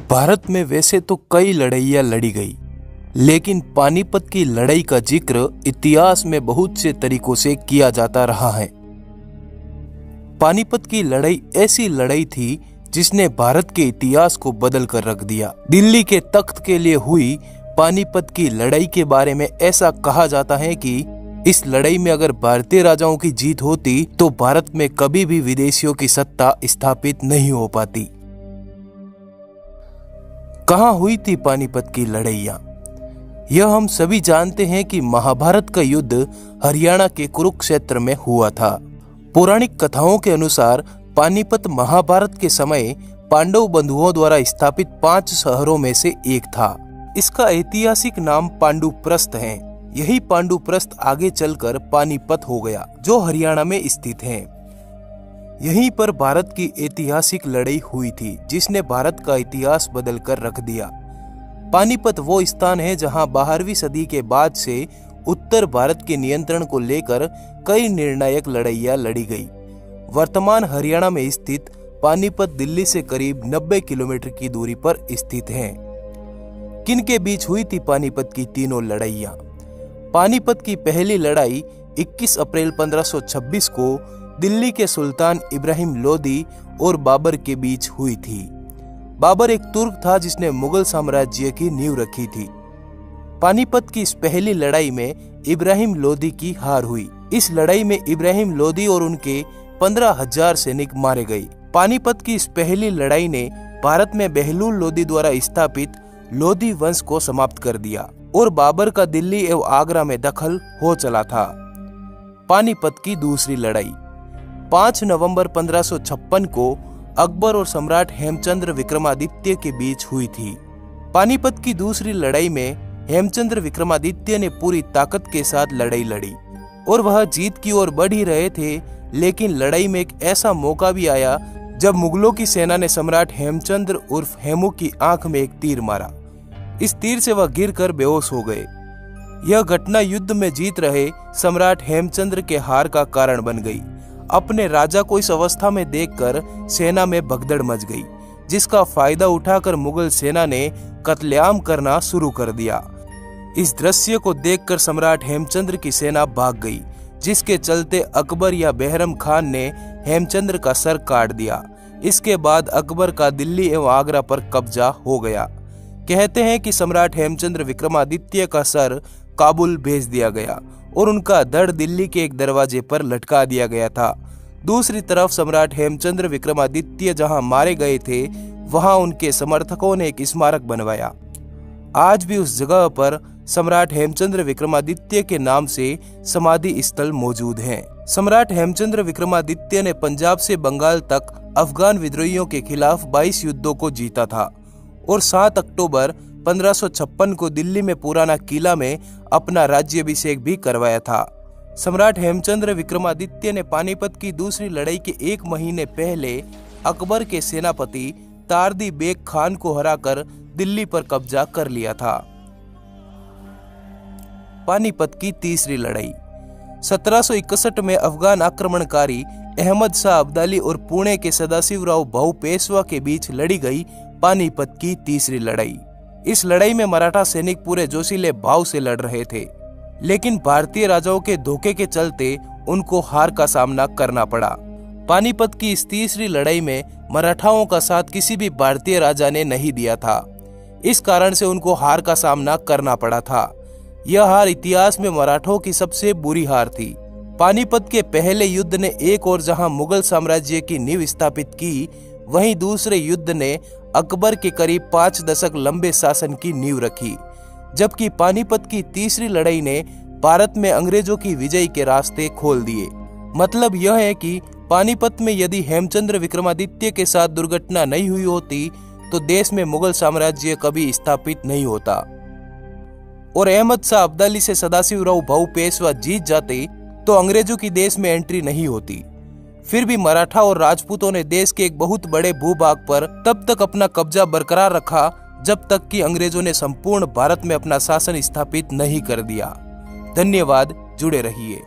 भारत में वैसे तो कई लड़ाइयाँ लड़ी गई, लेकिन पानीपत की लड़ाई का जिक्र इतिहास में बहुत से तरीकों से किया जाता रहा है। पानीपत की लड़ाई ऐसी लड़ाई थी जिसने भारत के इतिहास को बदल कर रख दिया। दिल्ली के तख्त के लिए हुई पानीपत की लड़ाई के बारे में ऐसा कहा जाता है कि इस लड़ाई में अगर भारतीय राजाओं की जीत होती तो भारत में कभी भी विदेशियों की सत्ता स्थापित नहीं हो पाती। कहाँ हुई थी पानीपत की लड़ाइयाँ? यह हम सभी जानते हैं कि महाभारत का युद्ध हरियाणा के कुरुक्षेत्र में हुआ था। पौराणिक कथाओं के अनुसार पानीपत महाभारत के समय पांडव बंधुओं द्वारा स्थापित 5 शहरों में से एक था। इसका ऐतिहासिक नाम पांडुप्रस्थ है। यही पांडुप्रस्थ आगे चलकर पानीपत हो गया, जो हरियाणा में स्थित है। यहीं पर भारत की ऐतिहासिक लड़ाई हुई थी जिसने भारत का इतिहास बदल कर रख दिया। पानीपत वो स्थान है जहां 12वीं सदी के बाद से उत्तर भारत के नियंत्रण को लेकर कई निर्णायक लड़ाइयां लड़ी गई। वर्तमान हरियाणा में स्थित पानीपत दिल्ली से करीब 90 किलोमीटर की दूरी पर स्थित है। किनके बीच हुई थी पानीपत की तीनों लड़ाइयां? पानीपत की पहली लड़ाई 21 अप्रैल 1526 को दिल्ली के सुल्तान इब्राहिम लोदी और बाबर के बीच हुई थी। बाबर एक तुर्क था जिसने मुगल साम्राज्य की नींव रखी थी। पानीपत की इस पहली लड़ाई में इब्राहिम लोदी की हार हुई। इस लड़ाई में इब्राहिम लोदी और उनके 15,000 सैनिक मारे गए। पानीपत की इस पहली लड़ाई ने भारत में बहलूल लोदी द्वारा स्थापित लोदी वंश को समाप्त कर दिया और बाबर का दिल्ली एवं आगरा में दखल हो चला था। पानीपत की दूसरी लड़ाई 5 नवंबर 1556 को अकबर और सम्राट हेमचंद्र विक्रमादित्य के बीच हुई थी। पानीपत की दूसरी लड़ाई में हेमचंद्र विक्रमादित्य ने पूरी ताकत के साथ लड़ाई लड़ी और वह जीत की ओर बढ़ ही रहे थे, लेकिन लड़ाई में एक ऐसा मौका भी आया जब मुगलों की सेना ने सम्राट हेमचंद्र उर्फ हेमू की आंख में एक तीर मारा। इस तीर से वह गिरकर बेहोश हो गए। यह घटना युद्ध में जीत रहे सम्राट हेमचंद्र के हार का कारण बन गई। अपने राजा को इस अवस्था में देखकर सेना में भगदड़ मच गई, जिसका फायदा उठाकर मुगल सेना ने कत्लेआम करना शुरू कर दिया। इस दृश्य को देखकर सम्राट हेमचंद्र की सेना भाग गई, जिसके चलते अकबर या बहरम खान ने हेमचंद्र का सर काट दिया। इसके बाद अकबर का दिल्ली एवं आगरा पर कब्जा हो गया। कहते हैं कि सम्राट हेमचंद्र विक्रमादित्य का सर काबुल भेज दिया गया और उनका धड़ दिल्ली के एक दरवाजे पर लटका दिया गया था। दूसरी तरफ सम्राट हेमचंद्र विक्रमादित्य जहां मारे गए थे, वहां उनके समर्थकों ने एक स्मारक बनवाया। आज भी उस जगह पर सम्राट हेमचंद्र विक्रमादित्य के नाम से समाधि स्थल मौजूद है। सम्राट हेमचंद्र विक्रमादित्य ने पंजाब से बंगाल तक अफगान विद्रोहियों के खिलाफ 22 युद्धों को जीता था और 7 अक्टूबर 1556 को दिल्ली में पुराना किला में अपना राज्याभिषेक भी करवाया था। सम्राट हेमचंद्र विक्रमादित्य ने पानीपत की दूसरी लड़ाई के 1 महीने पहले अकबर के सेनापति तारदी बेग खान को हराकर दिल्ली पर कब्जा कर लिया था। पानीपत की तीसरी लड़ाई 1761 में अफगान आक्रमणकारी अहमद शाह अब्दाली और पुणे के सदाशिवराव भाऊ पेशवा के बीच लड़ी गई पानीपत की तीसरी लड़ाई। इस लड़ाई में मराठा सैनिक पूरे जोशीले भाव से लड़ रहे थे, लेकिन भारतीय राजाओं के धोखे के चलते उनको हार का सामना करना पड़ा। पानीपत की इस तीसरी लड़ाई में मराठाओं का साथ किसी भी भारतीय राजा ने नहीं दिया था। इस कारण से उनको हार का सामना करना पड़ा था। यह हार इतिहास में मराठों की सबसे बुरी हार थी। पानीपत के पहले युद्ध ने एक और जहां मुगल साम्राज्य की नींव स्थापित की, वहीं दूसरे युद्ध ने अकबर के करीब 5 दशक लंबे शासन की नींव रखी। जबकि पानीपत की तीसरी लड़ाई ने भारत में अंग्रेजों की विजय के रास्ते खोल दिए। मतलब यह है कि पानीपत में यदि हेमचंद्र विक्रमादित्य के साथ दुर्घटना नहीं हुई होती तो देश में मुगल साम्राज्य कभी स्थापित नहीं होता और अहमद शाह अब्दाली से सदाशिवराव भाऊ पेशवा जीत जाते तो अंग्रेजों की देश में एंट्री नहीं होती। फिर भी मराठा और राजपूतों ने देश के एक बहुत बड़े भूभाग पर तब तक अपना कब्जा बरकरार रखा जब तक कि अंग्रेजों ने संपूर्ण भारत में अपना शासन स्थापित नहीं कर दिया। धन्यवाद, जुड़े रहिए।